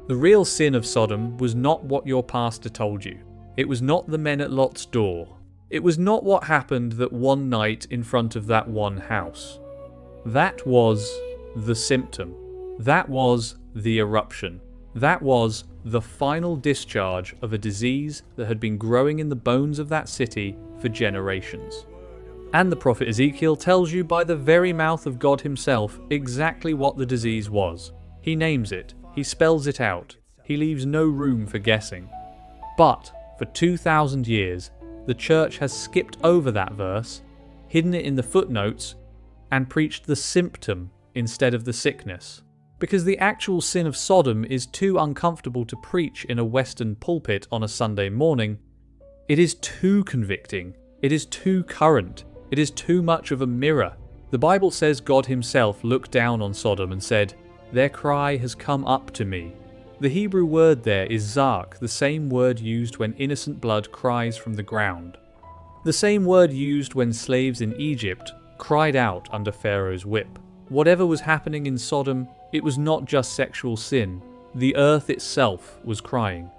The real sin of Sodom was not what your pastor told you. It was not the men at Lot's door. It was not what happened that one night in front of that one house. That was the symptom. That was the eruption. That was the final discharge of a disease that had been growing in the bones of that city for generations. And the prophet Ezekiel tells you by the very mouth of God himself exactly what the disease was. He names it. He spells it out. He leaves no room for guessing. But for 2,000 years, the church has skipped over that verse, hidden it in the footnotes, and preached the symptom instead of the sickness. Because the actual sin of Sodom is too uncomfortable to preach in a Western pulpit on a Sunday morning. It is too convicting. It is too current. It is too much of a mirror. The Bible says God himself looked down on Sodom and said, "Their cry has come up to me." The Hebrew word there is zark, the same word used when innocent blood cries from the ground. The same word used when slaves in Egypt cried out under Pharaoh's whip. Whatever was happening in Sodom, it was not just sexual sin. The earth itself was crying.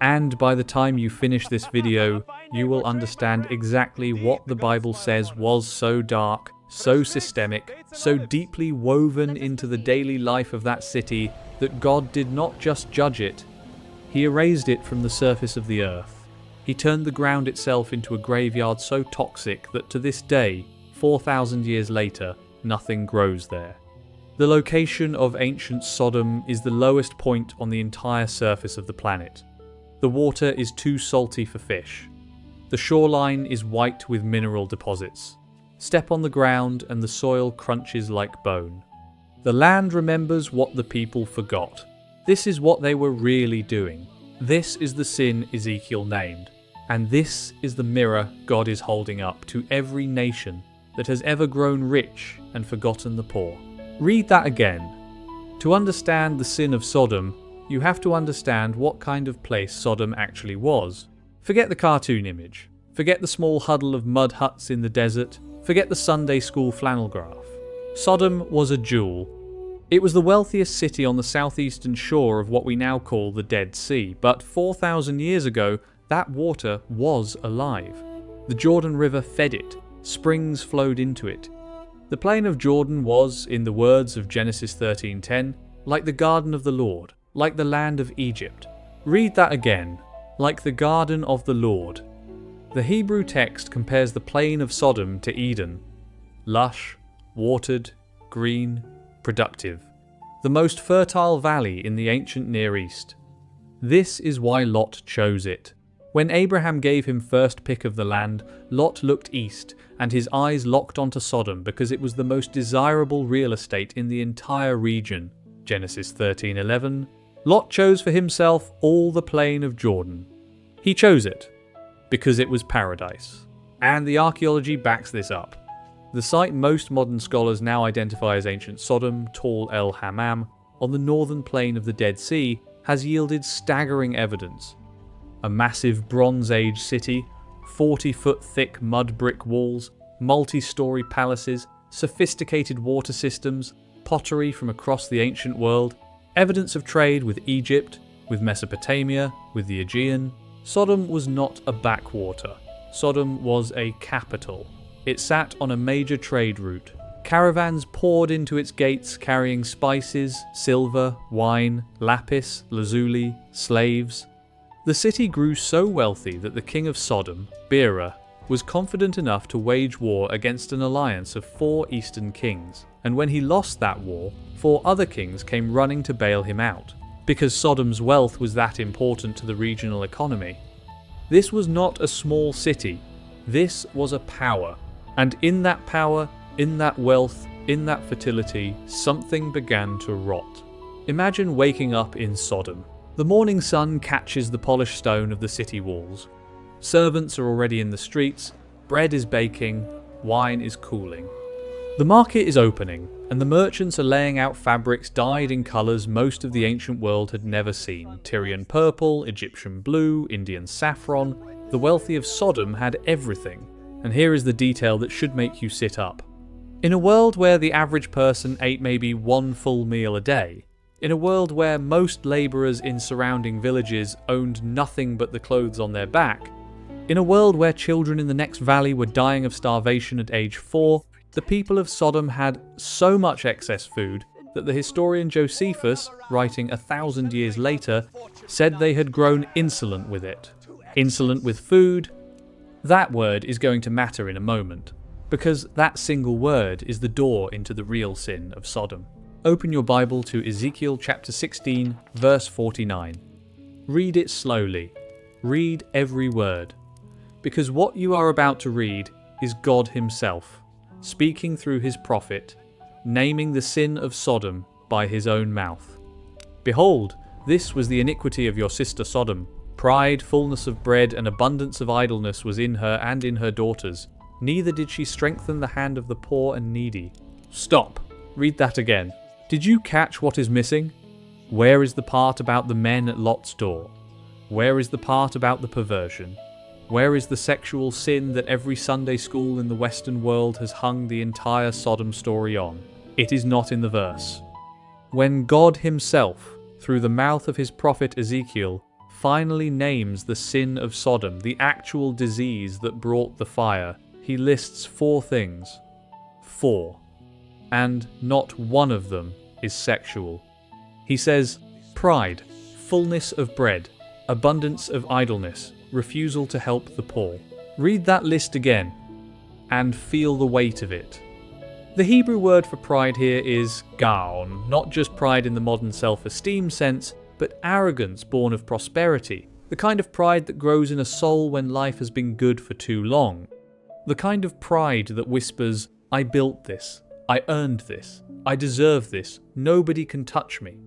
And by the time you finish this video, you will understand exactly what the Bible says was so dark, so systemic, so deeply woven into the daily life of that city that God did not just judge it, he erased it from the surface of the earth. He turned the ground itself into a graveyard so toxic that to this day, 4,000 years later, nothing grows there. The location of ancient Sodom is the lowest point on the entire surface of the planet. The water is too salty for fish. The shoreline is white with mineral deposits. Step on the ground and the soil crunches like bone. The land remembers what the people forgot. This is what they were really doing. This is the sin Ezekiel named. And this is the mirror God is holding up to every nation that has ever grown rich and forgotten the poor. Read that again. To understand the sin of Sodom, you have to understand what kind of place Sodom actually was. Forget the cartoon image. Forget the small huddle of mud huts in the desert. Forget the Sunday school flannel graph. Sodom was a jewel. It was the wealthiest city on the southeastern shore of what we now call the Dead Sea, but 4,000 years ago, that water was alive. The Jordan River fed it. Springs flowed into it. The plain of Jordan was, in the words of Genesis 13:10, like the garden of the Lord, like the land of Egypt. Read that again. Like the garden of the Lord. The Hebrew text compares the plain of Sodom to Eden. Lush, watered, green, productive. The most fertile valley in the ancient Near East. This is why Lot chose it. When Abraham gave him first pick of the land, Lot looked east, and his eyes locked onto Sodom because it was the most desirable real estate in the entire region. Genesis 13:11. Lot chose for himself all the plain of Jordan. He chose it because it was paradise. And the archaeology backs this up. The site most modern scholars now identify as ancient Sodom, Tall El Hammam, on the northern plain of the Dead Sea, has yielded staggering evidence. A massive Bronze Age city, 40-foot thick mud brick walls, multi-story palaces, sophisticated water systems, pottery from across the ancient world, evidence of trade with Egypt, with Mesopotamia, with the Aegean. Sodom was not a backwater. Sodom was a capital. It sat on a major trade route. Caravans poured into its gates carrying spices, silver, wine, lapis, lazuli, slaves. The city grew so wealthy that the king of Sodom, Bera, was confident enough to wage war against an alliance of 4 eastern kings, and when he lost that war, 4 other kings came running to bail him out, because Sodom's wealth was that important to the regional economy. This was not a small city, this was a power, and in that power, in that wealth, in that fertility, something began to rot. Imagine waking up in Sodom. The morning sun catches the polished stone of the city walls. Servants are already in the streets, bread is baking, wine is cooling. The market is opening, and the merchants are laying out fabrics dyed in colours most of the ancient world had never seen. Tyrian purple, Egyptian blue, Indian saffron. The wealthy of Sodom had everything, and here is the detail that should make you sit up. In a world where the average person ate maybe 1 full meal a day, In a world where most labourers in surrounding villages owned nothing but the clothes on their back, in a world where children in the next valley were dying of starvation at age 4, the people of Sodom had so much excess food that the historian Josephus, writing 1,000 years later, said they had grown insolent with it. Insolent with food? That word is going to matter in a moment, because that single word is the door into the real sin of Sodom. Open your Bible to Ezekiel chapter 16, verse 49. Read it slowly. Read every word. Because what you are about to read is God Himself, speaking through His prophet, naming the sin of Sodom by His own mouth. Behold, this was the iniquity of your sister Sodom. Pride, fullness of bread, and abundance of idleness was in her and in her daughters. Neither did she strengthen the hand of the poor and needy. Stop. Read that again. Did you catch what is missing? Where is the part about the men at Lot's door? Where is the part about the perversion? Where is the sexual sin that every Sunday school in the Western world has hung the entire Sodom story on? It is not in the verse. When God Himself, through the mouth of His prophet Ezekiel, finally names the sin of Sodom, the actual disease that brought the fire, He lists 4 things. 4. And not one of them is sexual. He says, pride, fullness of bread, abundance of idleness, refusal to help the poor. Read that list again and feel the weight of it. The Hebrew word for pride here is gaon, not just pride in the modern self-esteem sense, but arrogance born of prosperity, the kind of pride that grows in a soul when life has been good for too long. The kind of pride that whispers, I built this, I earned this, I deserve this, nobody can touch me.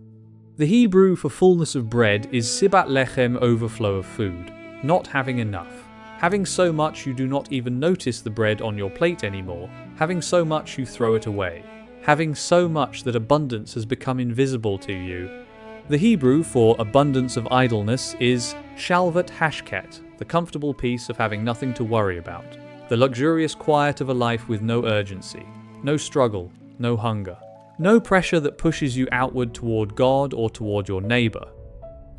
The Hebrew for fullness of bread is sib'at lechem, overflow of food. Not having enough. Having so much you do not even notice the bread on your plate anymore. Having so much you throw it away. Having so much that abundance has become invisible to you. The Hebrew for abundance of idleness is shalvat hashqet, the comfortable peace of having nothing to worry about. The luxurious quiet of a life with no urgency, no struggle, no hunger. No pressure that pushes you outward toward God or toward your neighbour.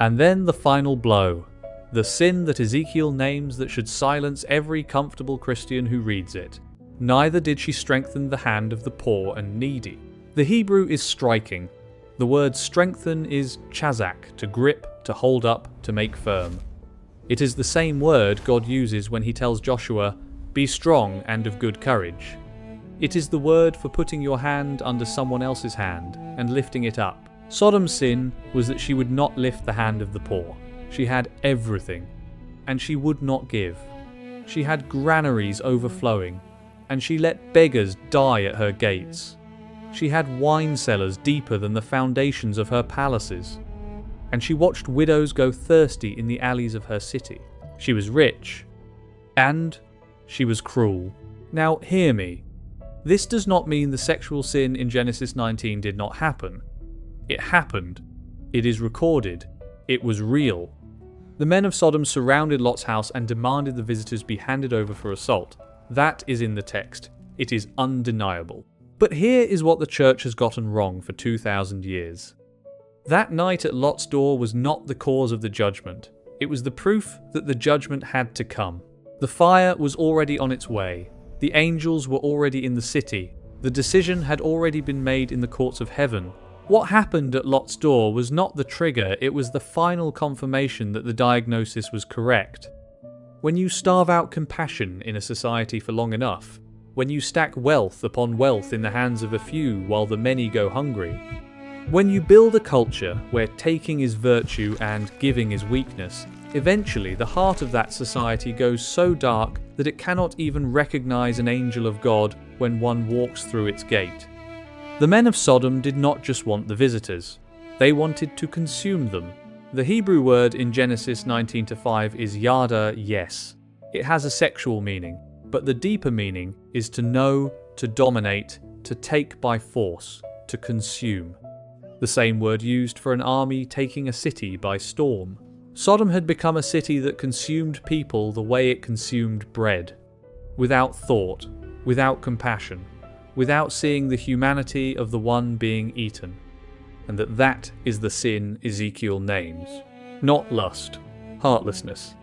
And then the final blow. The sin that Ezekiel names that should silence every comfortable Christian who reads it. Neither did she strengthen the hand of the poor and needy. The Hebrew is striking. The word strengthen is chazak, to grip, to hold up, to make firm. It is the same word God uses when He tells Joshua, be strong and of good courage. It is the word for putting your hand under someone else's hand and lifting it up. Sodom's sin was that she would not lift the hand of the poor. She had everything, and she would not give. She had granaries overflowing, and she let beggars die at her gates. She had wine cellars deeper than the foundations of her palaces, and she watched widows go thirsty in the alleys of her city. She was rich, and she was cruel. Now hear me. This does not mean the sexual sin in Genesis 19 did not happen. It happened. It is recorded. It was real. The men of Sodom surrounded Lot's house and demanded the visitors be handed over for assault. That is in the text. It is undeniable. But here is what the church has gotten wrong for 2,000 years. That night at Lot's door was not the cause of the judgment. It was the proof that the judgment had to come. The fire was already on its way. The angels were already in the city. The decision had already been made in the courts of heaven. What happened at Lot's door was not the trigger, it was the final confirmation that the diagnosis was correct. When you starve out compassion in a society for long enough, when you stack wealth upon wealth in the hands of a few while the many go hungry, when you build a culture where taking is virtue and giving is weakness, eventually the heart of that society goes so dark that it cannot even recognize an angel of God when one walks through its gate. The men of Sodom did not just want the visitors. They wanted to consume them. The Hebrew word in Genesis 19-5 is yada, yes. It has a sexual meaning, but the deeper meaning is to know, to dominate, to take by force, to consume. The same word used for an army taking a city by storm. Sodom had become a city that consumed people the way it consumed bread, without thought, without compassion, without seeing the humanity of the one being eaten. and that is the sin Ezekiel names. Not lust, heartlessness.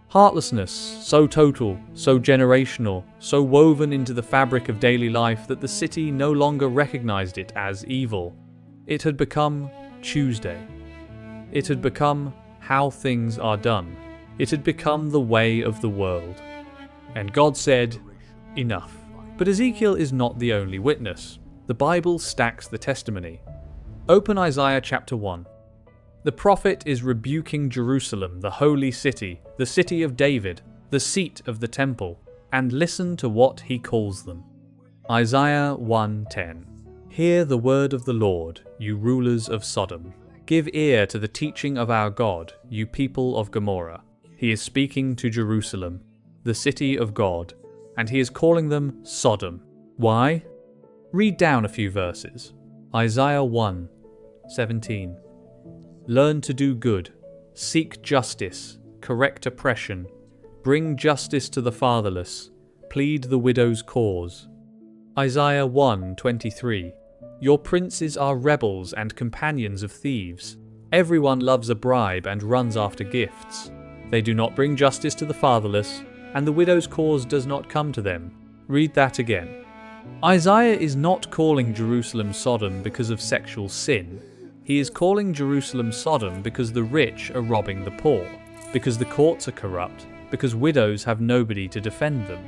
Heartlessness, so total, so generational, so woven into the fabric of daily life that the city no longer recognized it as evil. It had become Tuesday. It had become how things are done. It had become the way of the world. And God said, enough. But Ezekiel is not the only witness. The Bible stacks the testimony. Open Isaiah chapter 1. The prophet is rebuking Jerusalem, the holy city, the city of David, the seat of the temple, and listen to what he calls them. Isaiah 1:10. Hear the word of the Lord, you rulers of Sodom. Give ear to the teaching of our God, you people of Gomorrah. He is speaking to Jerusalem, the city of God, and he is calling them Sodom. Why? Read down a few verses. Isaiah 1:17. Learn to do good, seek justice, correct oppression, bring justice to the fatherless, plead the widow's cause. Isaiah 1:23. Your princes are rebels and companions of thieves. Everyone loves a bribe and runs after gifts. They do not bring justice to the fatherless, and the widow's cause does not come to them. Read that again. Isaiah is not calling Jerusalem Sodom because of sexual sin. He is calling Jerusalem Sodom because the rich are robbing the poor, because the courts are corrupt, because widows have nobody to defend them,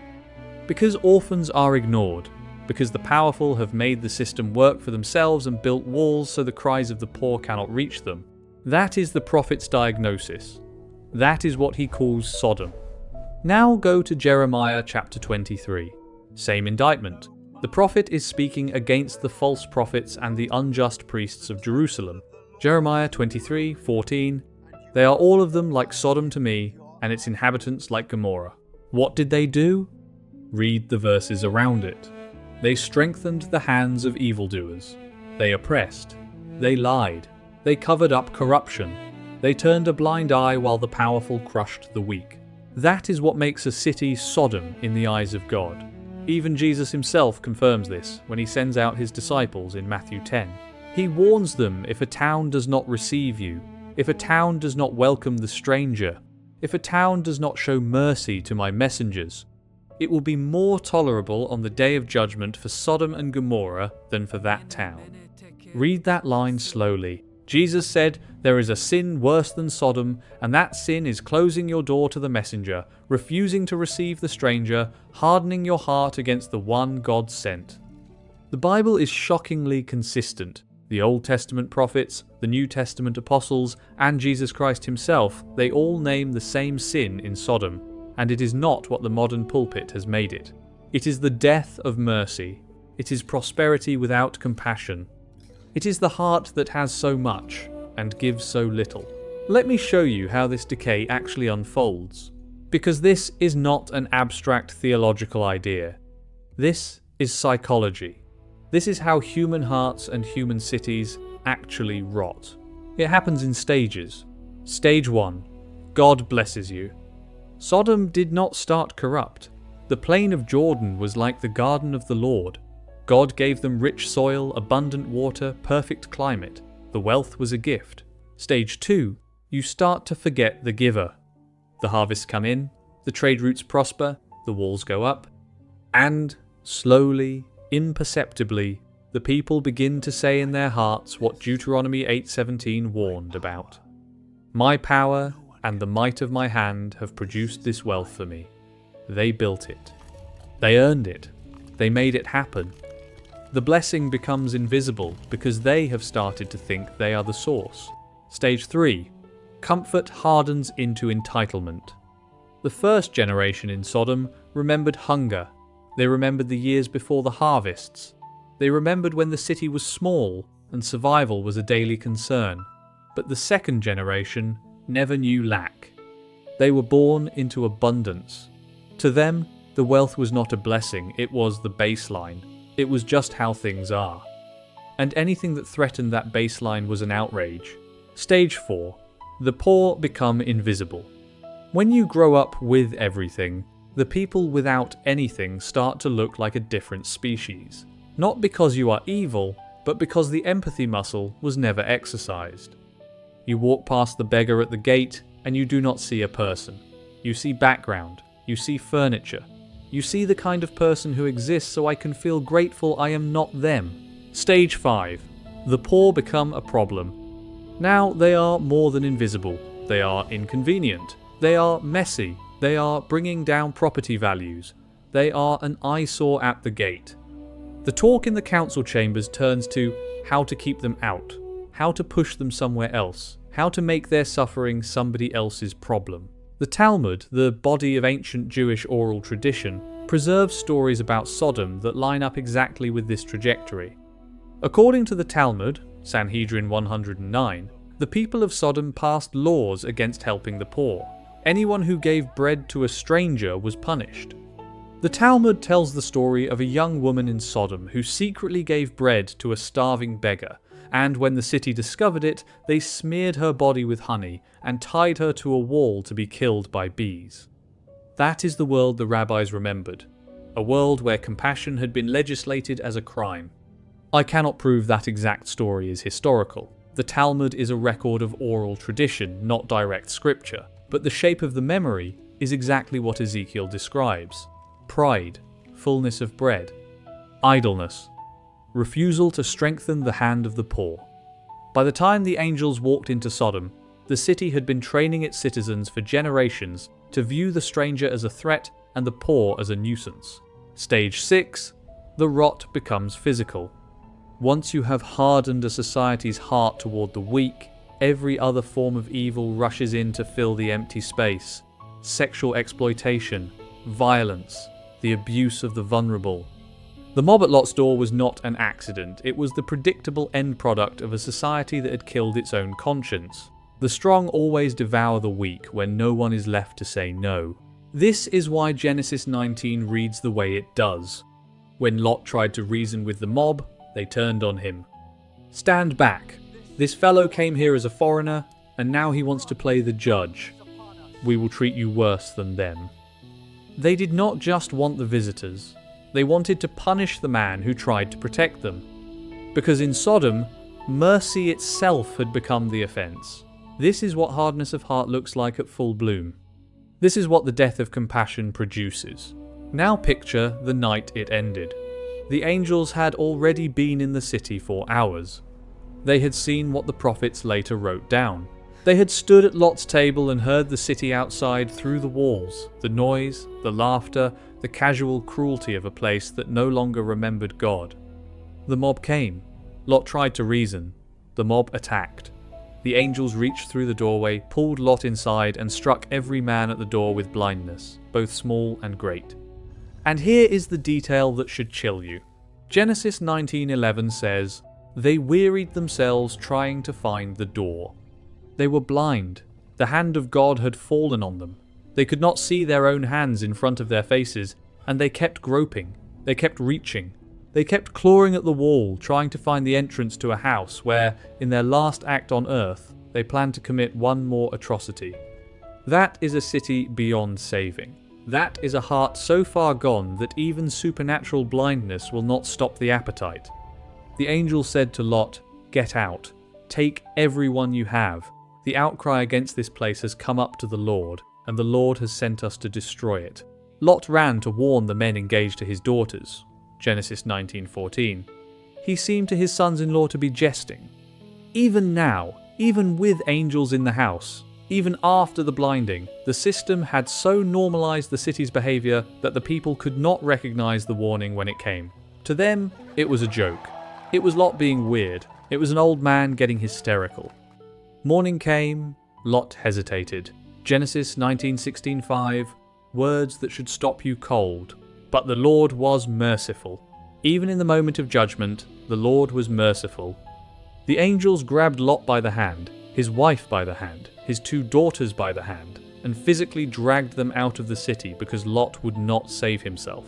because orphans are ignored, because the powerful have made the system work for themselves and built walls so the cries of the poor cannot reach them. That is the prophet's diagnosis. That is what he calls Sodom. Now go to Jeremiah chapter 23. Same indictment. The prophet is speaking against the false prophets and the unjust priests of Jerusalem. Jeremiah 23:14. They are all of them like Sodom to me, and its inhabitants like Gomorrah. What did they do? Read the verses around it. They strengthened the hands of evildoers. They oppressed. They lied. They covered up corruption. They turned a blind eye while the powerful crushed the weak. That is what makes a city Sodom in the eyes of God. Even Jesus himself confirms this when he sends out his disciples in Matthew 10. He warns them, if a town does not receive you, if a town does not welcome the stranger, if a town does not show mercy to my messengers, it will be more tolerable on the day of judgment for Sodom and Gomorrah than for that town. Read that line slowly. Jesus said, there is a sin worse than Sodom, and that sin is closing your door to the messenger, refusing to receive the stranger, hardening your heart against the one God sent. The Bible is shockingly consistent. The Old Testament prophets, the New Testament apostles, and Jesus Christ himself, they all name the same sin in Sodom, and it is not what the modern pulpit has made it. It is the death of mercy. It is prosperity without compassion. It is the heart that has so much and gives so little. Let me show you how this decay actually unfolds, because this is not an abstract theological idea. This is psychology. This is how human hearts and human cities actually rot. It happens in stages. Stage 1. God blesses you. Sodom did not start corrupt. The plain of Jordan was like the garden of the Lord. God gave them rich soil, abundant water, perfect climate. The wealth was a gift. Stage 2. You start to forget the giver. The harvests come in, the trade routes prosper, the walls go up, and slowly, imperceptibly, the people begin to say in their hearts what Deuteronomy 8:17 warned about. My power and the might of my hand have produced this wealth for me. They built it. They earned it. They made it happen. The blessing becomes invisible because they have started to think they are the source. Stage 3. Comfort hardens into entitlement. The first generation in Sodom remembered hunger. They remembered the years before the harvests. They remembered when the city was small and survival was a daily concern. But the second generation never knew lack. They were born into abundance. To them, the wealth was not a blessing, it was the baseline. It was just how things are. And anything that threatened that baseline was an outrage. Stage 4. The poor become invisible. When you grow up with everything, the people without anything start to look like a different species. Not because you are evil, but because the empathy muscle was never exercised. You walk past the beggar at the gate and you do not see a person. You see background, you see furniture. You see the kind of person who exists so I can feel grateful I am not them. Stage 5. The poor become a problem. Now they are more than invisible. They are inconvenient. They are messy. They are bringing down property values. They are an eyesore at the gate. The talk in the council chambers turns to how to keep them out, how to push them somewhere else, how to make their suffering somebody else's problem. The Talmud, the body of ancient Jewish oral tradition, preserves stories about Sodom that line up exactly with this trajectory. According to the Talmud, Sanhedrin 109, the people of Sodom passed laws against helping the poor. Anyone who gave bread to a stranger was punished. The Talmud tells the story of a young woman in Sodom who secretly gave bread to a starving beggar, and when the city discovered it, they smeared her body with honey and tied her to a wall to be killed by bees. That is the world the rabbis remembered, a world where compassion had been legislated as a crime. I cannot prove that exact story is historical. The Talmud is a record of oral tradition, not direct scripture, but the shape of the memory is exactly what Ezekiel describes. Pride, fullness of bread, idleness, refusal to strengthen the hand of the poor. By the time the angels walked into Sodom, the city had been training its citizens for generations to view the stranger as a threat and the poor as a nuisance. Stage 6. The rot becomes physical. Once you have hardened a society's heart toward the weak, every other form of evil rushes in to fill the empty space. Sexual exploitation, violence, the abuse of the vulnerable. The mob at Lot's door was not an accident. It was the predictable end product of a society that had killed its own conscience. The strong always devour the weak when no one is left to say no. This is why Genesis 19 reads the way it does. When Lot tried to reason with the mob, they turned on him. Stand back. This fellow came here as a foreigner, and now he wants to play the judge. We will treat you worse than them. They did not just want the visitors. They wanted to punish the man who tried to protect them. Because in Sodom, mercy itself had become the offense. This is what hardness of heart looks like at full bloom. This is what the death of compassion produces. Now picture the night it ended. The angels had already been in the city for hours. They had seen what the prophets later wrote down. They had stood at Lot's table and heard the city outside through the walls, the noise, the laughter, the casual cruelty of a place that no longer remembered God. The mob came. Lot tried to reason. The mob attacked. The angels reached through the doorway, pulled Lot inside, and struck every man at the door with blindness, both small and great. And here is the detail that should chill you. Genesis 19:11 says, "They wearied themselves trying to find the door." They were blind. The hand of God had fallen on them. They could not see their own hands in front of their faces, and they kept groping. They kept reaching. They kept clawing at the wall, trying to find the entrance to a house where, in their last act on earth, they planned to commit one more atrocity. That is a city beyond saving. That is a heart so far gone that even supernatural blindness will not stop the appetite. The angel said to Lot, "Get out. Take everyone you have. The outcry against this place has come up to the Lord, and the Lord has sent us to destroy it." Lot ran to warn the men engaged to his daughters. Genesis 19:14. He seemed to his sons-in-law to be jesting. Even now, even with angels in the house, even after the blinding, the system had so normalized the city's behavior that the people could not recognize the warning when it came. To them, it was a joke. It was Lot being weird. It was an old man getting hysterical. Morning came. Lot hesitated. Genesis 19:16-5, words that should stop you cold. But the Lord was merciful. Even in the moment of judgment, the Lord was merciful. The angels grabbed Lot by the hand, his wife by the hand, his 2 daughters by the hand, and physically dragged them out of the city because Lot would not save himself.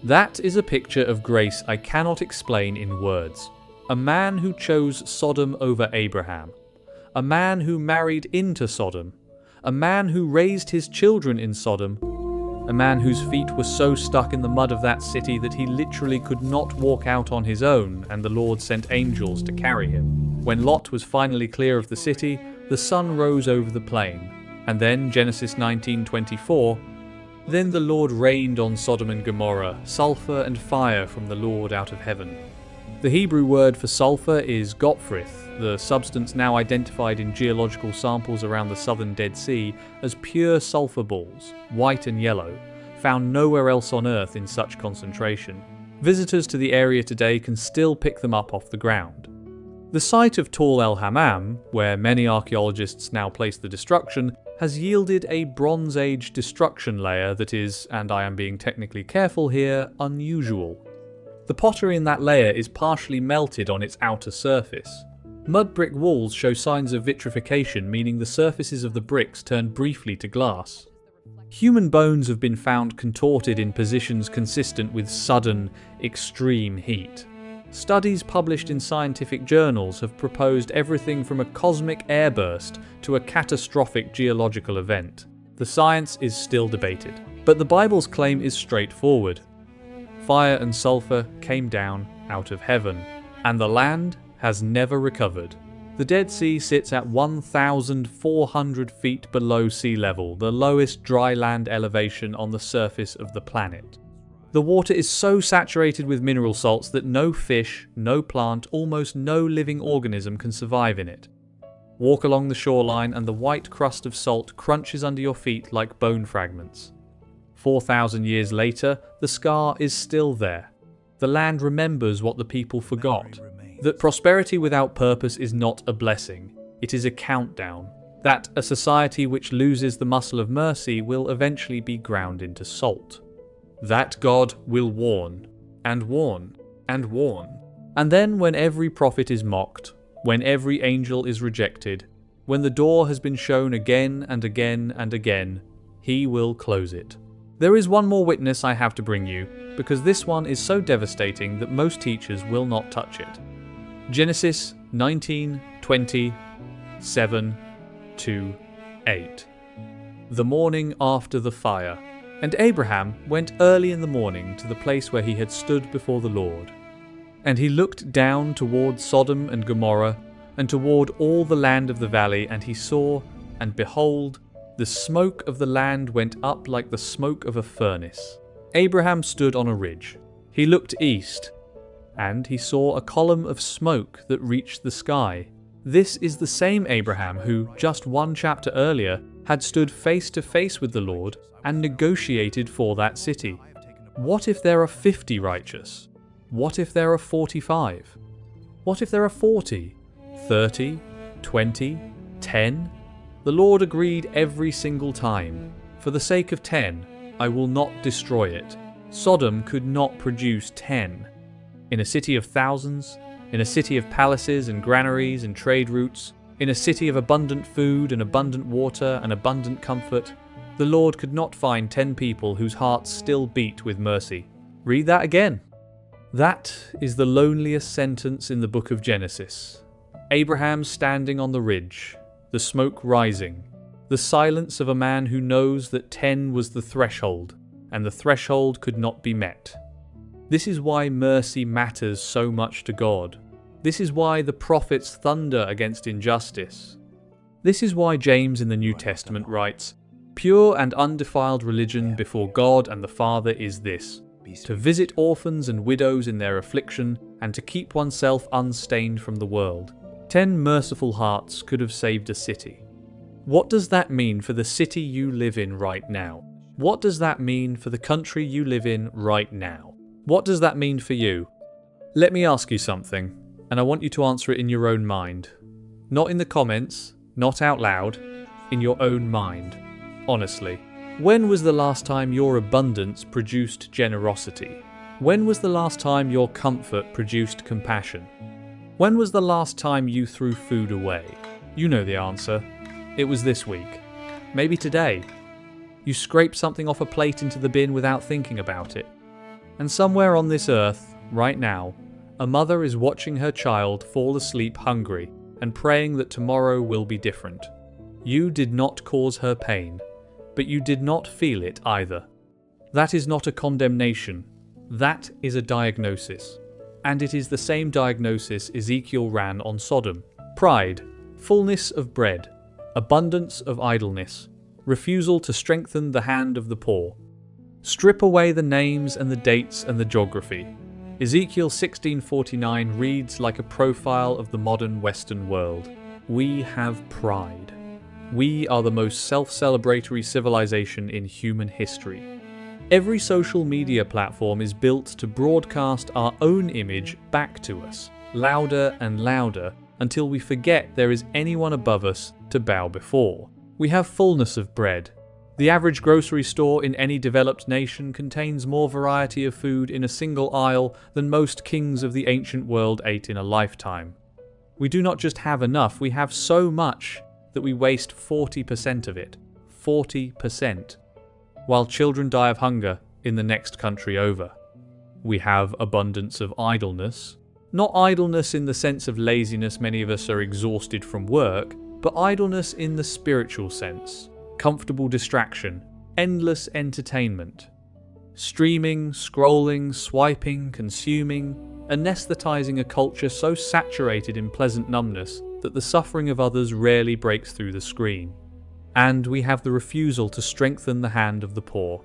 That is a picture of grace I cannot explain in words. A man who chose Sodom over Abraham. A man who married into Sodom. A man who raised his children in Sodom. a man whose feet were so stuck in the mud of that city that he literally could not walk out on his own, and the Lord sent angels to carry him. When Lot was finally clear of the city, the sun rose over the plain. And then, Genesis 19:24, then the Lord rained on Sodom and Gomorrah, sulfur and fire from the Lord out of heaven. The Hebrew word for sulfur is gophrith, the substance now identified in geological samples around the southern Dead Sea as pure sulfur balls, white and yellow, found nowhere else on Earth in such concentration. Visitors to the area today can still pick them up off the ground. The site of Tal el-Hammam, where many archaeologists now place the destruction, has yielded a Bronze Age destruction layer that is, and I am being technically careful here, unusual. The pottery in that layer is partially melted on its outer surface. Mud brick walls show signs of vitrification, meaning the surfaces of the bricks turn briefly to glass. Human bones have been found contorted in positions consistent with sudden, extreme heat. Studies published in scientific journals have proposed everything from a cosmic airburst to a catastrophic geological event. The science is still debated, but the Bible's claim is straightforward. Fire and sulfur came down out of heaven, and the land has never recovered. The Dead Sea sits at 1,400 feet below sea level, the lowest dry land elevation on the surface of the planet. The water is so saturated with mineral salts that no fish, no plant, almost no living organism can survive in it. Walk along the shoreline and the white crust of salt crunches under your feet like bone fragments. 4,000 years later, the scar is still there. The land remembers what the people forgot. That prosperity without purpose is not a blessing, it is a countdown. That a society which loses the muscle of mercy will eventually be ground into salt. That God will warn, and warn, and warn. And then when every prophet is mocked, when every angel is rejected, when the door has been shown again and again and again, he will close it. There is one more witness I have to bring you, because this one is so devastating that most teachers will not touch it. Genesis 19:27-8. The morning after the fire. And Abraham went early in the morning to the place where he had stood before the Lord. And he looked down toward Sodom and Gomorrah, and toward all the land of the valley, and he saw, and behold, the smoke of the land went up like the smoke of a furnace. Abraham stood on a ridge. He looked east, and he saw a column of smoke that reached the sky. This is the same Abraham who, just one chapter earlier, had stood face to face with the Lord and negotiated for that city. What if there are 50 righteous? What if there are 45? What if there are 40, 30, 20, 10? The Lord agreed every single time. For the sake of 10, I will not destroy it. Sodom could not produce 10. In a city of thousands, in a city of palaces and granaries and trade routes, in a city of abundant food and abundant water and abundant comfort, the Lord could not find 10 people whose hearts still beat with mercy. Read that again. That is the loneliest sentence in the book of Genesis. Abraham standing on the ridge, the smoke rising, the silence of a man who knows that 10 was the threshold, and the threshold could not be met. This is why mercy matters so much to God. This is why the prophets thunder against injustice. This is why James in the New Testament writes, "Pure and undefiled religion before God and the Father is this, to visit orphans and widows in their affliction and to keep oneself unstained from the world." 10 merciful hearts could have saved a city. What does that mean for the city you live in right now? What does that mean for the country you live in right now? What does that mean for you? Let me ask you something, and I want you to answer it in your own mind. Not in the comments, not out loud, in your own mind. Honestly, when was the last time your abundance produced generosity? When was the last time your comfort produced compassion? When was the last time you threw food away? You know the answer. It was this week. Maybe today. You scraped something off a plate into the bin without thinking about it. And somewhere on this earth, right now, a mother is watching her child fall asleep hungry and praying that tomorrow will be different. You did not cause her pain, but you did not feel it either. That is not a condemnation. That is a diagnosis. And it is the same diagnosis Ezekiel ran on Sodom. Pride, fullness of bread, abundance of idleness, refusal to strengthen the hand of the poor. Strip away the names and the dates and the geography. Ezekiel 16:49 reads like a profile of the modern Western world. We have pride. We are the most self-celebratory civilization in human history. Every social media platform is built to broadcast our own image back to us, louder and louder, until we forget there is anyone above us to bow before. We have fullness of bread. The average grocery store in any developed nation contains more variety of food in a single aisle than most kings of the ancient world ate in a lifetime. We do not just have enough, we have so much that we waste 40% of it. 40%. While children die of hunger in the next country over. We have abundance of idleness. Not idleness in the sense of laziness, many of us are exhausted from work, but idleness in the spiritual sense. Comfortable distraction, endless entertainment. Streaming, scrolling, swiping, consuming, anesthetizing a culture so saturated in pleasant numbness that the suffering of others rarely breaks through the screen. And we have the refusal to strengthen the hand of the poor.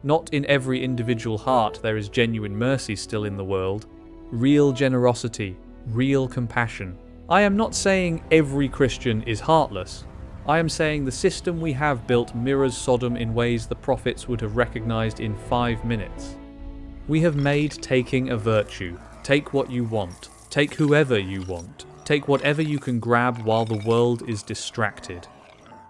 Not in every individual heart there is genuine mercy still in the world, real generosity, real compassion. I am not saying every Christian is heartless. I am saying the system we have built mirrors Sodom in ways the prophets would have recognized in 5 minutes. We have made taking a virtue. Take what you want. Take whoever you want. Take whatever you can grab while the world is distracted.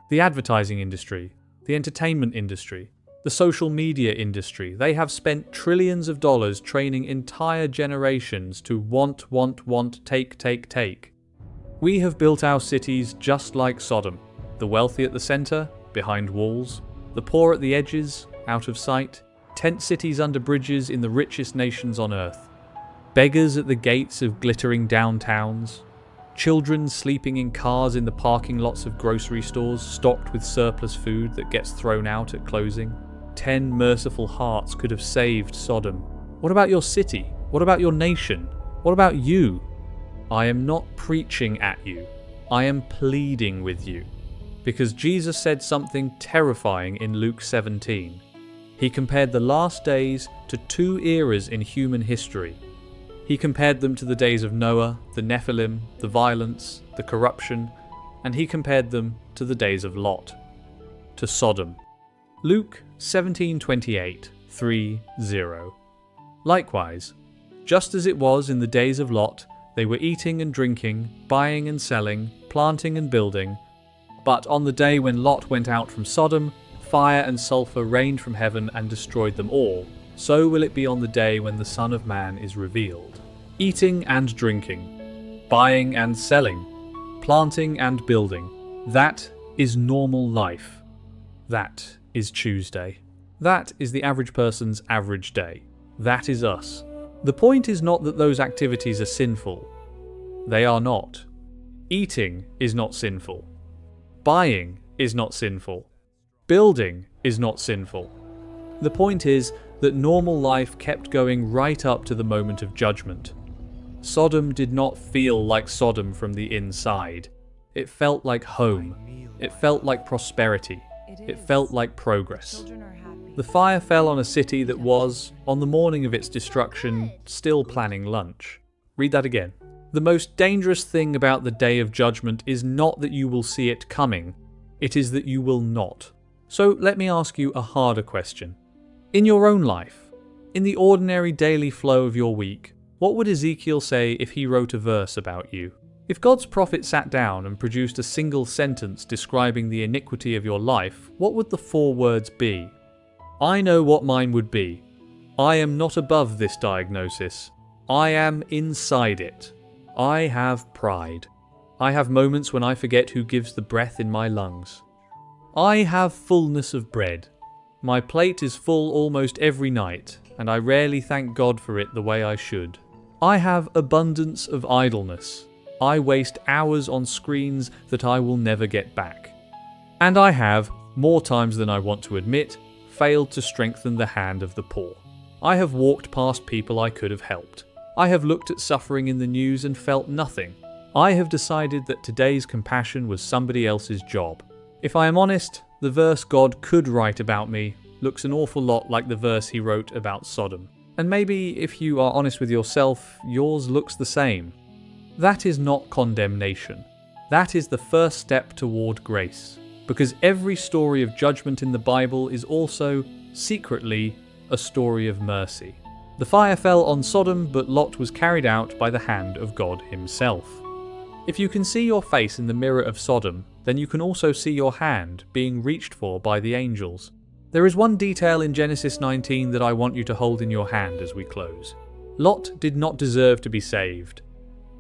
The advertising industry, the entertainment industry, the social media industry, they have spent trillions of dollars training entire generations to want, take. We have built our cities just like Sodom. The wealthy at the center, behind walls. The poor at the edges, out of sight. Tent cities under bridges in the richest nations on earth. Beggars at the gates of glittering downtowns. Children sleeping in cars in the parking lots of grocery stores stocked with surplus food that gets thrown out at closing. 10 merciful hearts could have saved Sodom. What about your city? What about your nation? What about you? I am not preaching at you. I am pleading with you. Because Jesus said something terrifying in Luke 17. He compared the last days to 2 eras in human history. He compared them to the days of Noah, the Nephilim, the violence, the corruption, and he compared them to the days of Lot, to Sodom. Luke 17:28, 3:0. Likewise, just as it was in the days of Lot, they were eating and drinking, buying and selling, planting and building. But on the day when Lot went out from Sodom, fire and sulfur rained from heaven and destroyed them all. So will it be on the day when the Son of Man is revealed. Eating and drinking, buying and selling, planting and building. That is normal life. That is Tuesday. That is the average person's average day. That is us. The point is not that those activities are sinful. They are not. Eating is not sinful. Buying is not sinful. Building is not sinful. The point is that normal life kept going right up to the moment of judgment. Sodom did not feel like Sodom from the inside. It felt like home. It felt like prosperity. It felt like progress. The fire fell on a city that was, on the morning of its destruction, still planning lunch. Read that again. The most dangerous thing about the day of judgment is not that you will see it coming. It is that you will not. So let me ask you a harder question. In your own life, in the ordinary daily flow of your week, what would Ezekiel say if he wrote a verse about you? If God's prophet sat down and produced a single sentence describing the iniquity of your life, what would the 4 words be? I know what mine would be. I am not above this diagnosis. I am inside it. I have pride. I have moments when I forget who gives the breath in my lungs. I have fullness of bread. My plate is full almost every night, and I rarely thank God for it the way I should. I have abundance of idleness. I waste hours on screens that I will never get back. And I have, more times than I want to admit, failed to strengthen the hand of the poor. I have walked past people I could have helped. I have looked at suffering in the news and felt nothing. I have decided that today's compassion was somebody else's job. If I am honest, the verse God could write about me looks an awful lot like the verse he wrote about Sodom. And maybe, if you are honest with yourself, yours looks the same. That is not condemnation. That is the first step toward grace. Because every story of judgment in the Bible is also, secretly, a story of mercy. The fire fell on Sodom, but Lot was carried out by the hand of God himself. If you can see your face in the mirror of Sodom, then you can also see your hand being reached for by the angels. There is one detail in Genesis 19 that I want you to hold in your hand as we close. Lot did not deserve to be saved.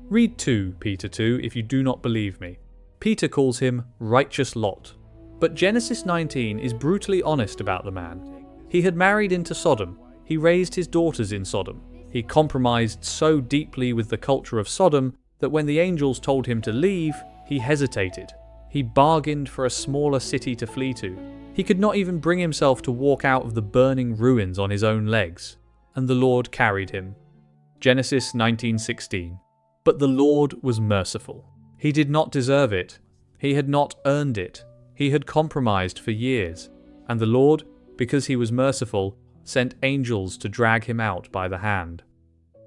Read 2 Peter 2 if you do not believe me. Peter calls him righteous Lot. But Genesis 19 is brutally honest about the man. He had married into Sodom. He raised his daughters in Sodom. He compromised so deeply with the culture of Sodom that when the angels told him to leave, he hesitated. He bargained for a smaller city to flee to. He could not even bring himself to walk out of the burning ruins on his own legs, and the Lord carried him. Genesis 19:16. But the Lord was merciful. He did not deserve it. He had not earned it. He had compromised for years. And the Lord, because he was merciful, sent angels to drag him out by the hand.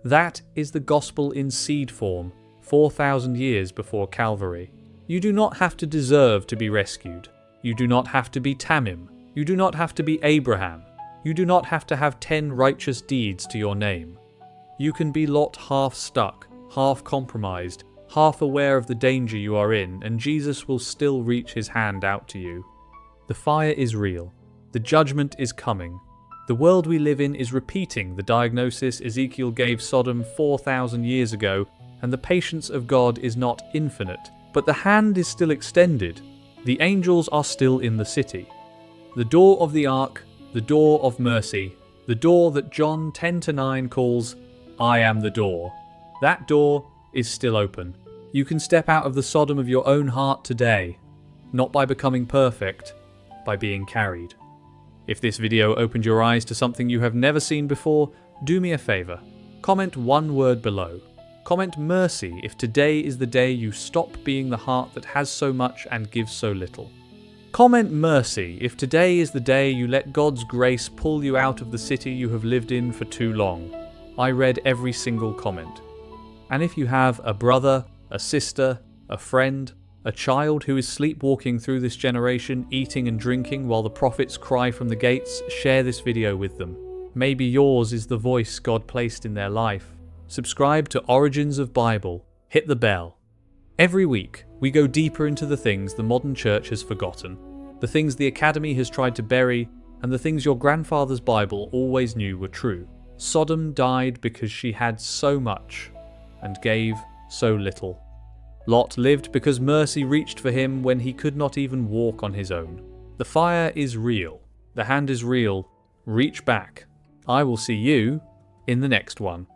That is the gospel in seed form, 4,000 years before Calvary. You do not have to deserve to be rescued. You do not have to be Tamim. You do not have to be Abraham. You do not have to have 10 righteous deeds to your name. You can be Lot, half stuck, half compromised, half aware of the danger you are in, and Jesus will still reach his hand out to you. The fire is real. The judgment is coming. The world we live in is repeating the diagnosis Ezekiel gave Sodom 4,000 years ago, and the patience of God is not infinite, but the hand is still extended. The angels are still in the city. The door of the ark, the door of mercy, the door that John 10:9 calls, I am the door. That door is still open. You can step out of the Sodom of your own heart today, not by becoming perfect, by being carried. If this video opened your eyes to something you have never seen before, do me a favor. Comment one word below. Comment mercy if today is the day you stop being the heart that has so much and gives so little. Comment mercy if today is the day you let God's grace pull you out of the city you have lived in for too long. I read every single comment. And if you have a brother, a sister, a friend, a child who is sleepwalking through this generation, eating and drinking while the prophets cry from the gates, share this video with them. Maybe yours is the voice God placed in their life. Subscribe to Origins of Bible. Hit the bell. Every week, we go deeper into the things the modern church has forgotten, the things the academy has tried to bury, and the things your grandfather's Bible always knew were true. Sodom died because she had so much and gave so little. Lot lived because mercy reached for him when he could not even walk on his own. The fire is real. The hand is real. Reach back. I will see you in the next one.